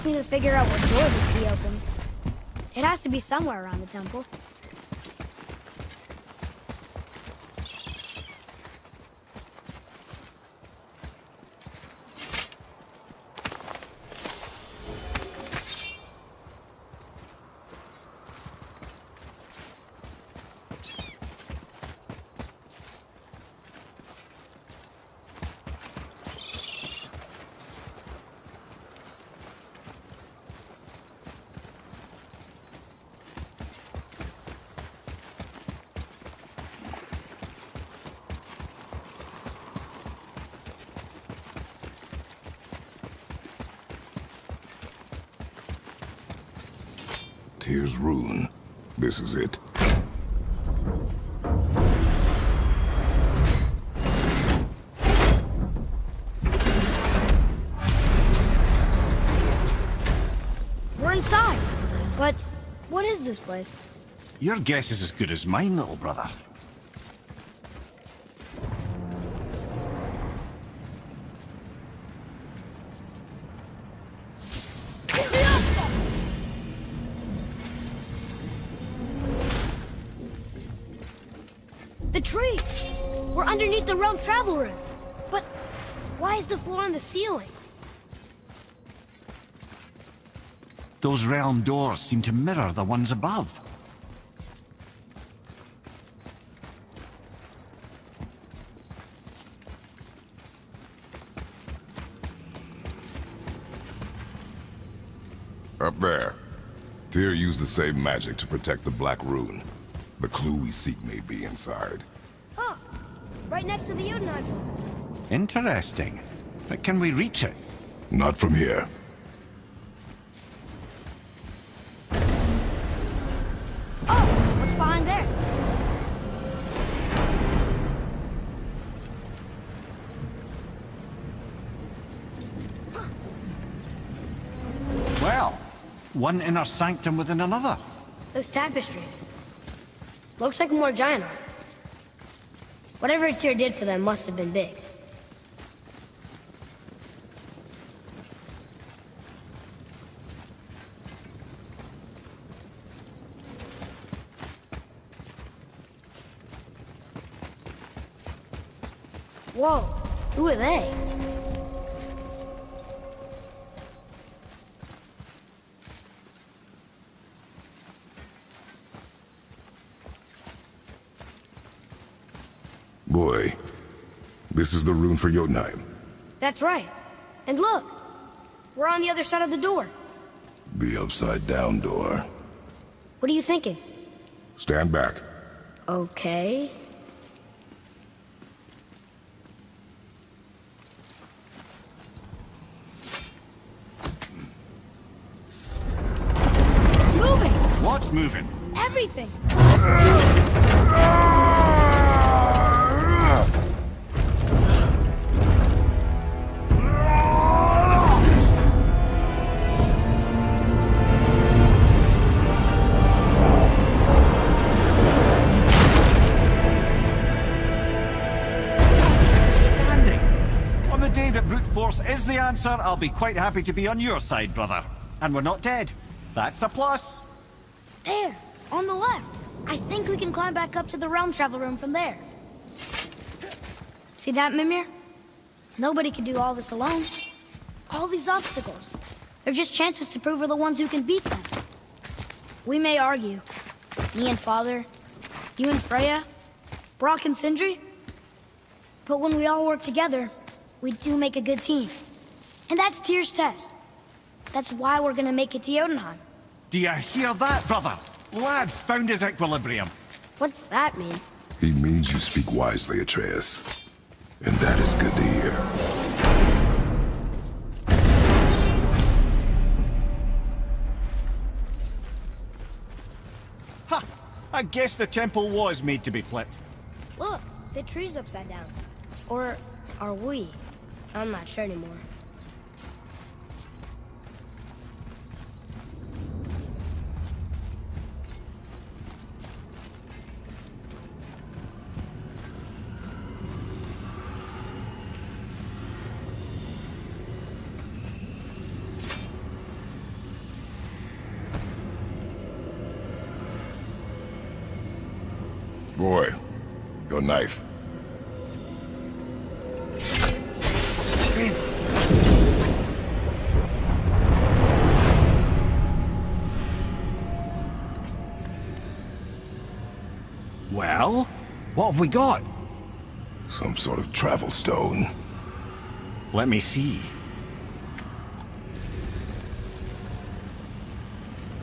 need to figure out what door this key opens. It has to be somewhere around the temple. Here's Rune. This is it. We're inside. But what is this place? Your guess is as good as mine, little brother. The tree! We're underneath the realm travel room. But why is the floor on the ceiling? Those realm doors seem to mirror the ones above. Up there. Tyr used the same magic to protect the Black Rune. The clue we seek may be inside. Oh, right next to the Jotunheim. Interesting. But can we reach it? Not from here. Oh, what's behind there? Well, one inner sanctum within another. Those tapestries. Looks like more giant art. Whatever Tyr did for them must have been big. Whoa, who are they? Boy, this is the rune for Jotunheim. That's right. And look, we're on the other side of the door. The upside-down door. What are you thinking? Stand back. Okay. It's moving! What's moving? Everything! Is the answer, I'll be quite happy to be on your side, brother. And we're not dead. That's a plus. There, on the left. I think we can climb back up to the realm travel room from there. See that, Mimir? Nobody can do all this alone. All these obstacles. They're just chances to prove we're the ones who can beat them. We may argue. Me and Father, you and Freya, Brock and Sindri. But when we all work together, we do make a good team. And that's Tyr's test. That's why we're gonna make it to Jotunheim. Do you hear that, brother? Lad found his equilibrium. What's that mean? He means you speak wisely, Atreus. And that is good to hear. Ha! I guess the temple was made to be flipped. Look, the tree's upside down. Or are we? I'm not sure anymore. Your knife. Well, what have we got? Some sort of travel stone. Let me see.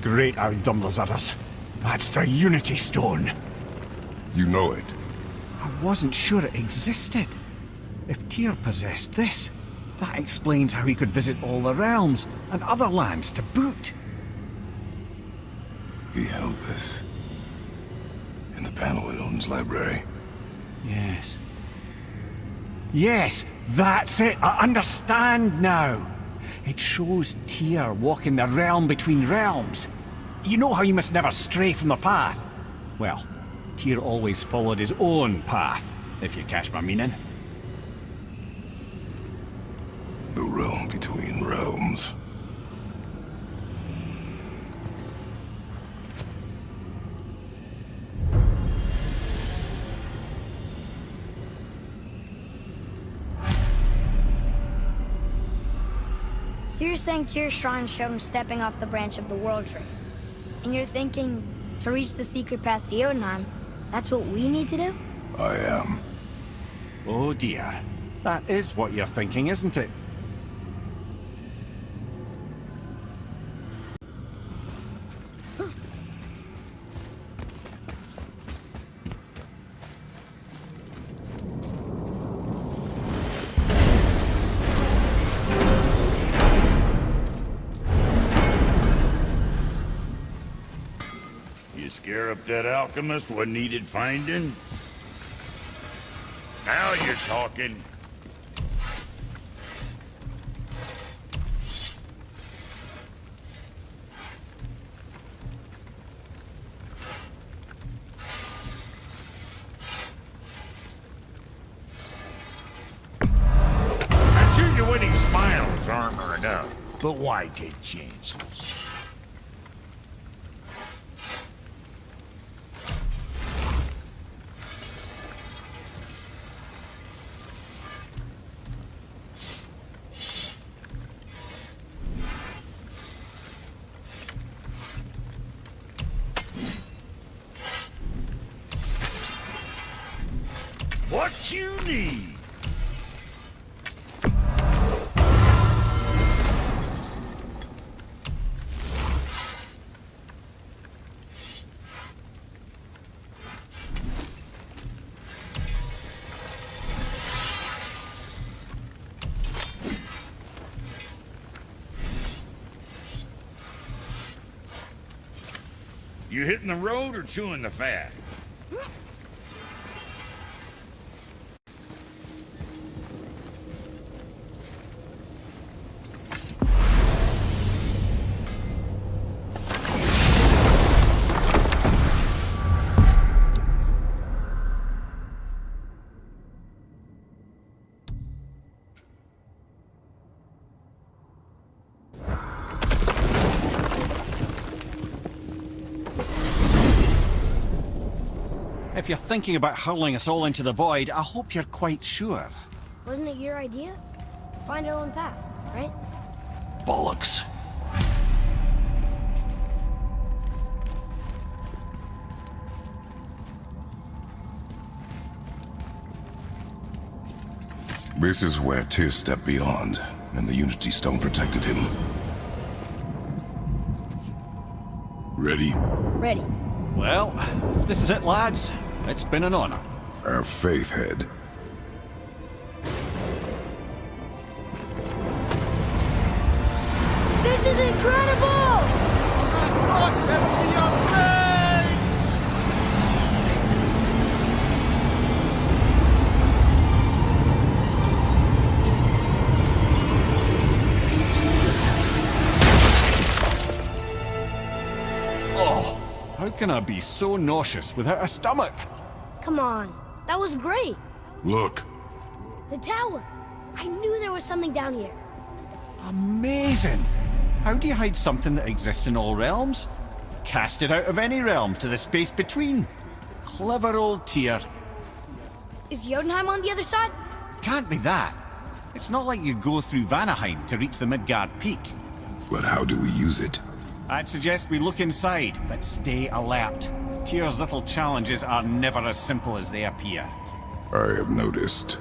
Great Outdumblers. That's the Unity Stone. You know it. I wasn't sure it existed. If Tyr possessed this, that explains how he could visit all the realms and other lands to boot. He held this in the panel in Odin's library. Yes. Yes, that's it. I understand now. It shows Tyr walking the realm between realms. You know how you must never stray from the path? Well, Tyr always followed his own path, if you catch my meaning. The realm between realms. So you're saying Tyr's shrine showed him stepping off the branch of the World Tree. And you're thinking, to reach the secret path to Jotunheim, that's what we need to do? I am. Oh dear. That is what you're thinking, isn't it? You scare up that alchemist what needed finding? Now you're talking. I'm sure your winning smiles armor enough, but why take chances? What you need? You hitting the road or chewing the fat? If you're thinking about hurling us all into the void, I hope you're quite sure. Wasn't it your idea? Find our own path, right? Bollocks. This is where Tyr stepped beyond, and the Unity Stone protected him. Ready? Ready. Well, if this is it, lads, it's been an honor. Our faith head. This is incredible! Oh, how can I be so nauseous without a stomach? Come on, that was great. Look. The tower. I knew there was something down here. Amazing! How do you hide something that exists in all realms? Cast it out of any realm to the space between. Clever old Tyr. Is Jotunheim on the other side? Can't be that. It's not like you go through Vanaheim to reach the Midgard Peak. But how do we use it? I'd suggest we look inside, but stay alert. Tyr's little challenges are never as simple as they appear. I have noticed.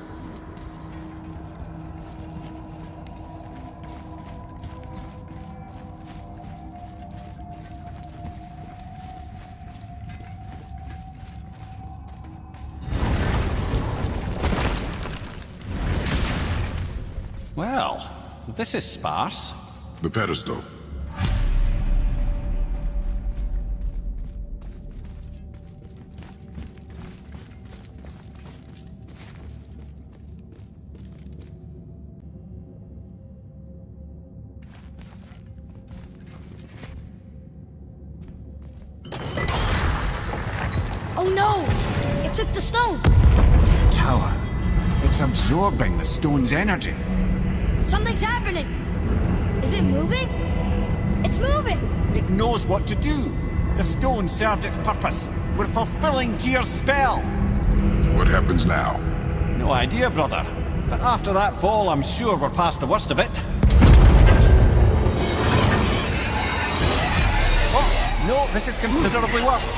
Well, this is sparse. The pedestal. Oh no! It took the stone! Tower. It's absorbing the stone's energy. Something's happening! Is it moving? It's moving! It knows what to do. The stone served its purpose. We're fulfilling Tyr's spell. What happens now? No idea, brother. But after that fall, I'm sure we're past the worst of it. Oh, no, this is considerably worse.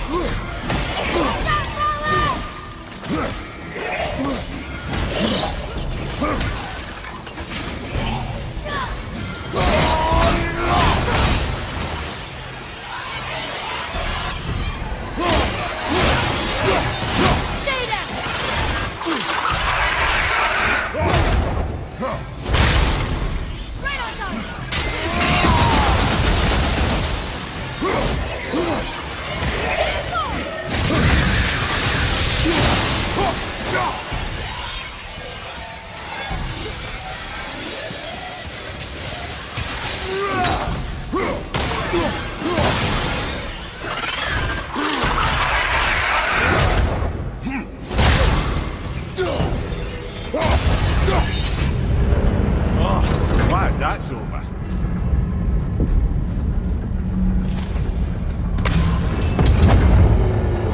That's over.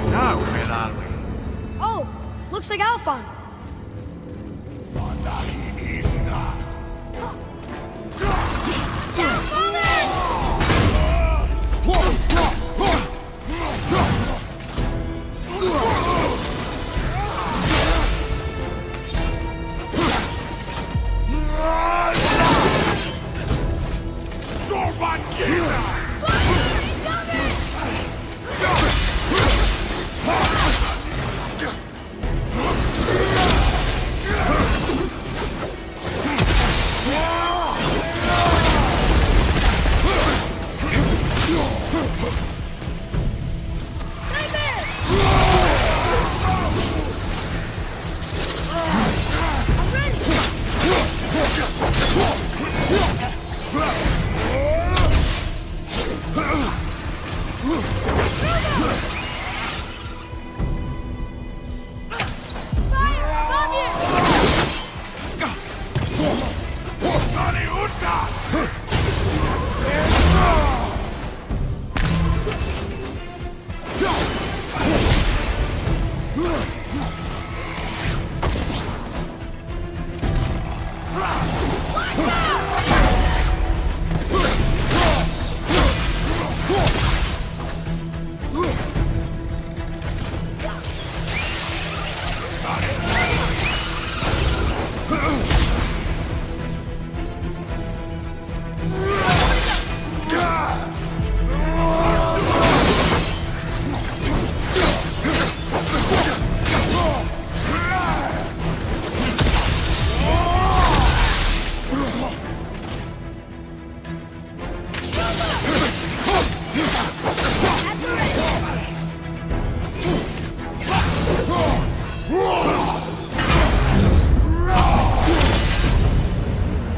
Now, where are we? Oh, looks like Alphon.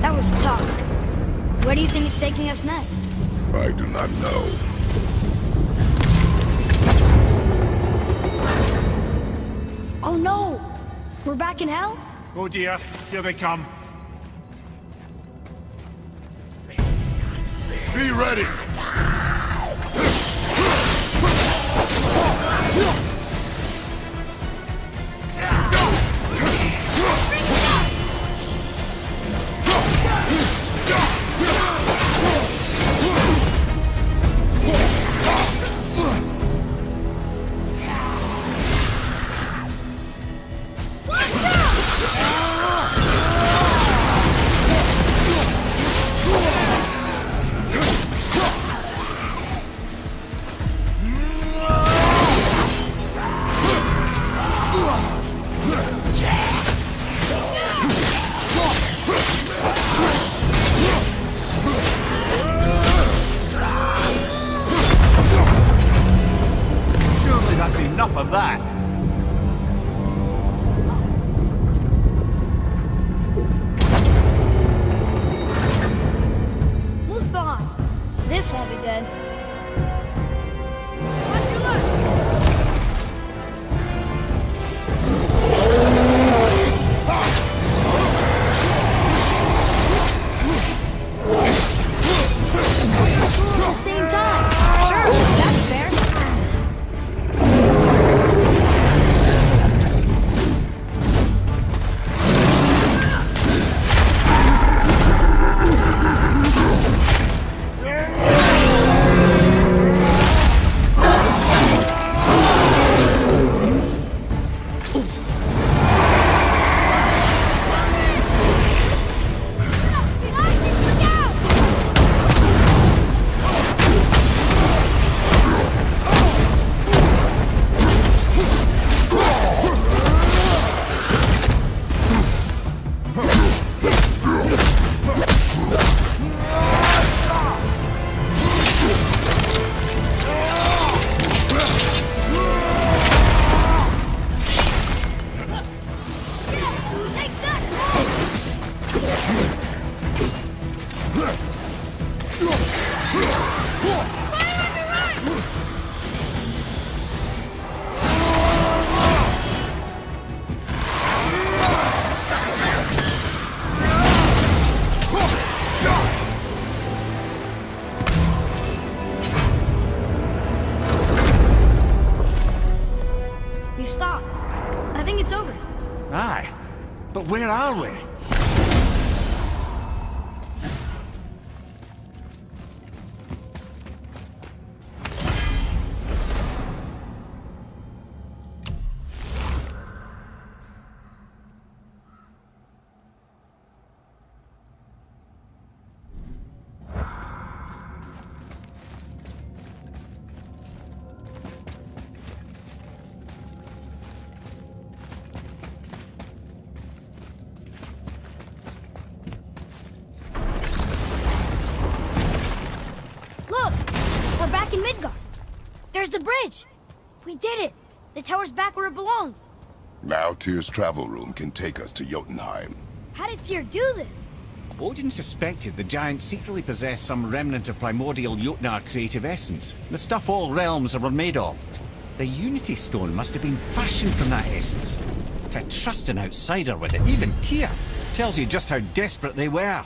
That was tough. Where do you think it's taking us next? I do not know. Oh no! We're back in hell? Oh dear, here they come. Be ready! Aye. But where are we? Look! We're back in Midgard. There's the bridge. We did it. The tower's back where it belongs. Now Tyr's travel room can take us to Jotunheim. How did Tyr do this? Odin suspected the giant secretly possessed some remnant of primordial Jotnar creative essence, the stuff all realms were made of. The Unity Stone must have been fashioned from that essence. To trust an outsider with it, even Tyr, tells you just how desperate they were.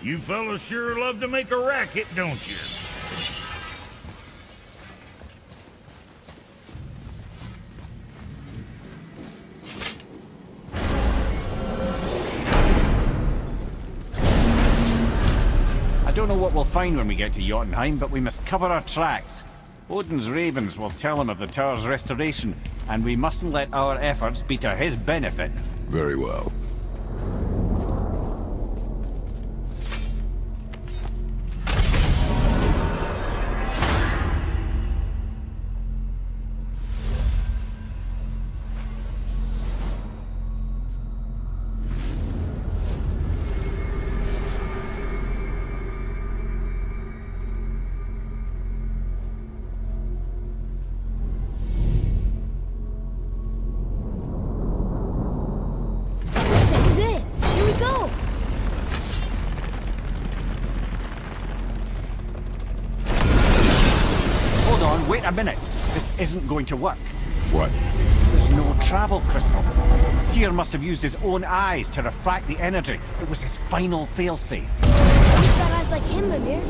You fellas sure love to make a racket, don't you? I don't know what we'll find when we get to Jotunheim, but we must cover our tracks. Odin's ravens will tell him of the tower's restoration, and we mustn't let our efforts be to his benefit. Very well. Wait a minute. This isn't going to work. What? There's no travel crystal. Tyr must have used his own eyes to refract the energy. It was his final failsafe. You've got eyes like him, Mimir.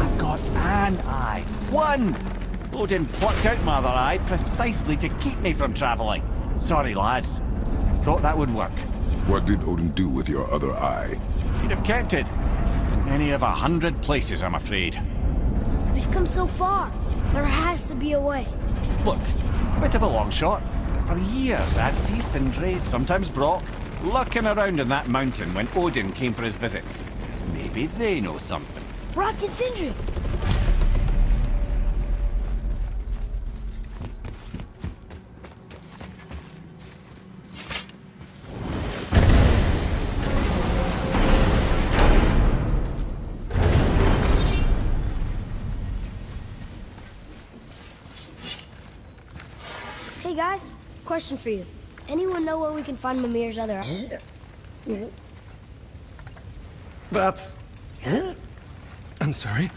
I've got an eye. One! Odin plucked out my other eye precisely to keep me from traveling. Sorry, lads. Thought that would work. What did Odin do with your other eye? He'd have kept it. In any of 100 places, I'm afraid. We've come so far. There has to be a way. Look, bit of a long shot. For years, I'd see Sindri, sometimes Brock, lurking around in that mountain when Odin came for his visits. Maybe they know something. Brock and Sindri. Hey guys, question for you. Anyone know where we can find Mimir's other eye? That's... I'm sorry.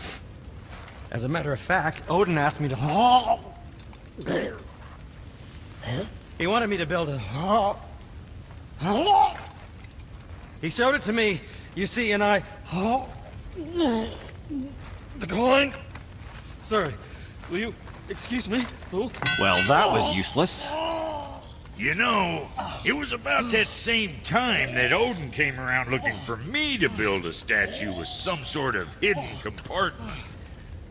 As a matter of fact, Odin asked me to... He wanted me to build a... He showed it to me, you see, and I... Declined. Sorry, will you excuse me? Oh. Well, that was useless. You know, it was about that same time that Odin came around looking for me to build a statue with some sort of hidden compartment.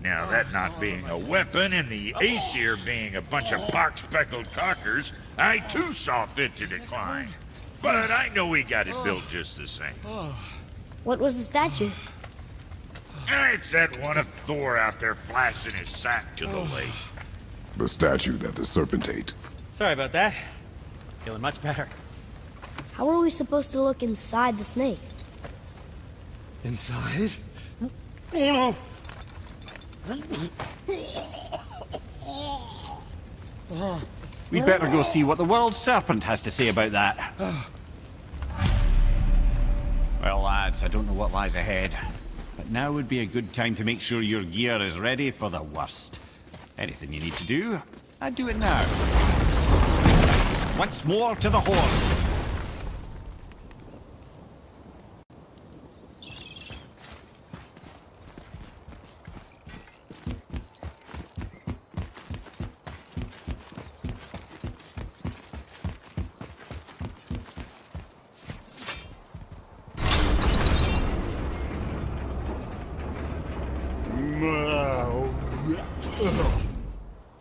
Now, that not being a weapon and the Aesir being a bunch of pock-speckled cockers, I too saw fit to decline. But I know he got it built just the same. What was the statue? It's that one of Thor out there flashing his sack to the lake. The statue that the serpent ate. Sorry about that. Feeling much better. How are we supposed to look inside the snake? Inside? Oh no! We'd better go see what the world serpent has to say about that. Well, lads, I don't know what lies ahead, but now would be a good time to make sure your gear is ready for the worst. Anything you need to do, I'd do it now. Once more to the horn.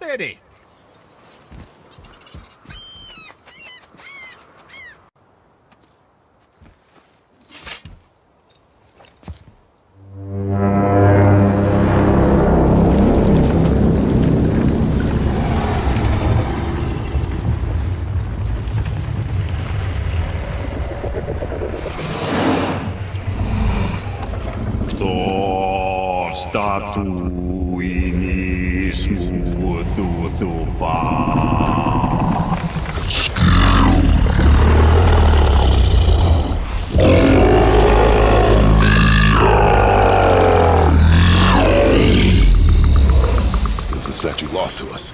Ready. Statue lost to us.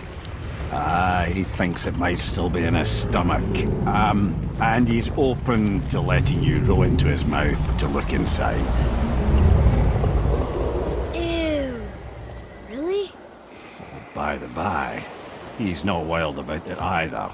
He thinks it might still be in his stomach. And he's open to letting you row into his mouth to look inside. Ew. Really? By the by, he's not wild about it either.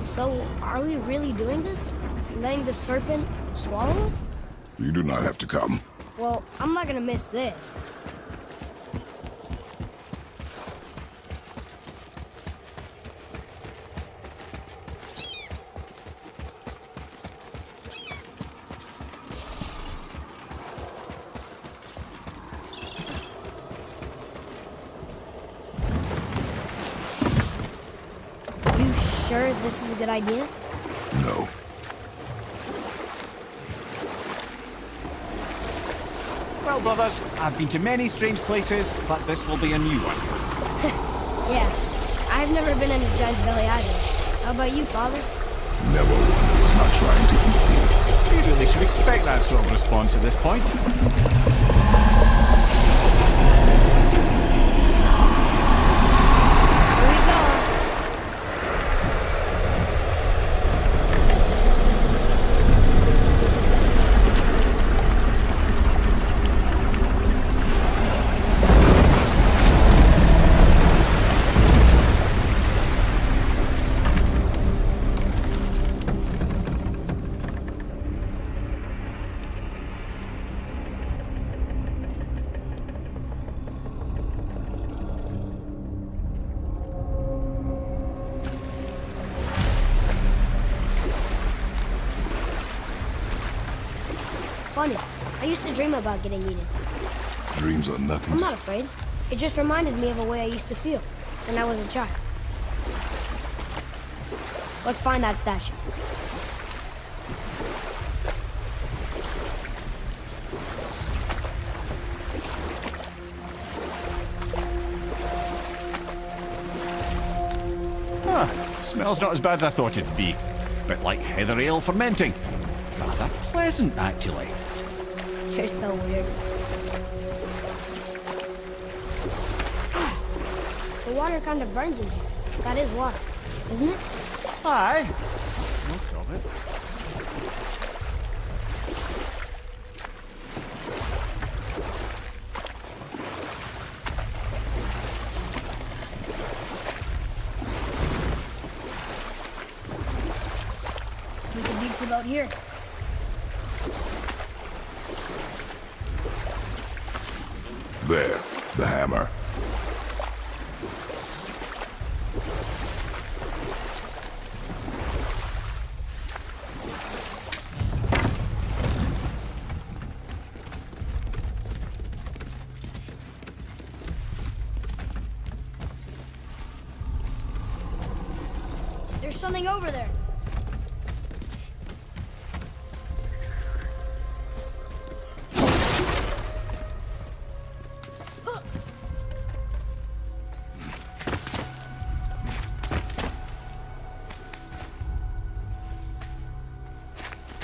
So, are we really doing this? Letting the serpent swallow us? You do not have to come. Well, I'm not gonna miss this. Sure this is a good idea? No. Well, brothers, I've been to many strange places, but this will be a new one. Yeah, I've never been in a giant's belly either. How about you, Father? Never one who was not trying to eat me. You really should expect that sort of response at this point. Funny. I used to dream about getting eaten. Dreams are nothing. I'm not afraid. It just reminded me of a way I used to feel when I was a child. Let's find that statue. Smells not as bad as I thought it'd be. Bit like heather ale fermenting. Rather pleasant, actually. You're so weird. The water kind of burns in here. That is water, isn't it? Aye. Most of it. The beach's about here. There, the hammer. There's something over there.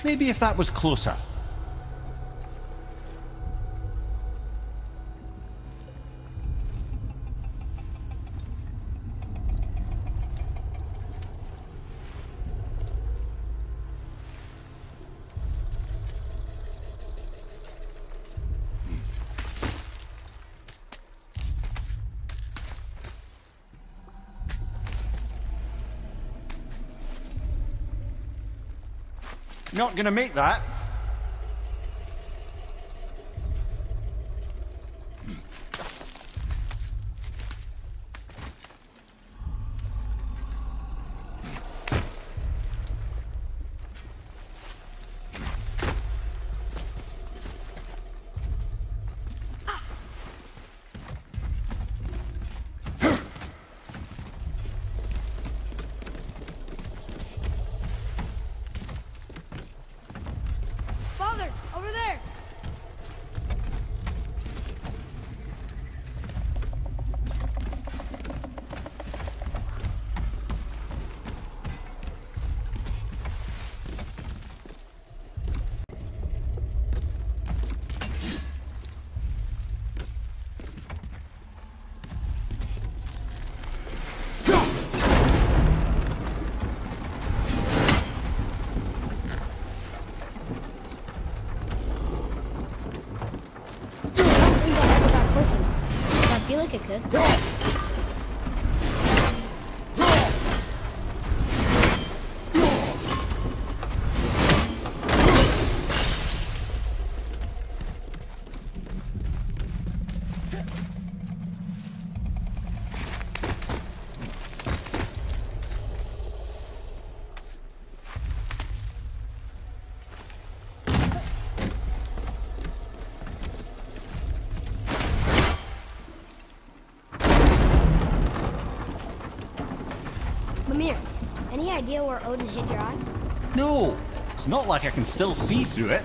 Maybe if that was closer. Not gonna make that. Father, over there! I feel like it could. Mimir, any idea where Odin hit your eye? No, it's not like I can still see through it.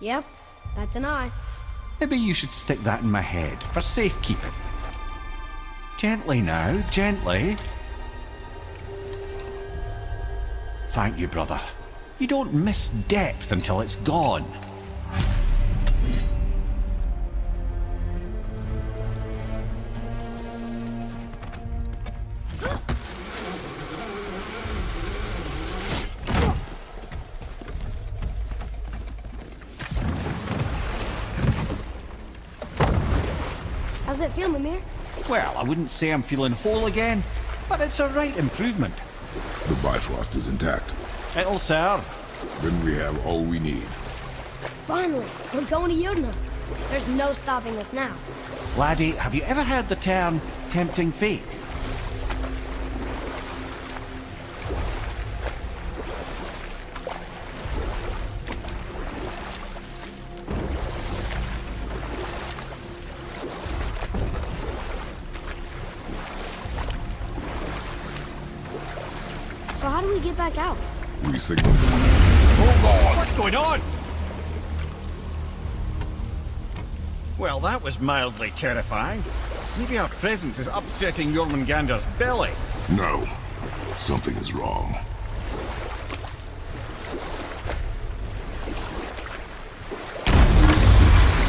Yep, that's an eye. Maybe you should stick that in my head for safekeeping. Gently now, gently. Thank you, brother. You don't miss depth until it's gone. How's it feel, Mimir? Well, I wouldn't say I'm feeling whole again, but it's a right improvement. The Bifrost is intact. It'll serve. Then we have all we need. Finally, we're going to Jotunheim. There's no stopping us now. Laddie, have you ever heard the term tempting fate? So how do we get back out? We signal. Hold on! What's going on? Well, that was mildly terrifying. Maybe our presence is upsetting Jormungandr's belly. No. Something is wrong.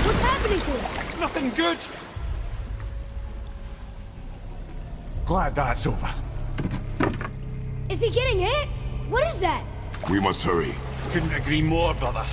What's happening to it? Nothing good. Glad that's over. Is he getting hit? What is that? We must hurry. Couldn't agree more, brother.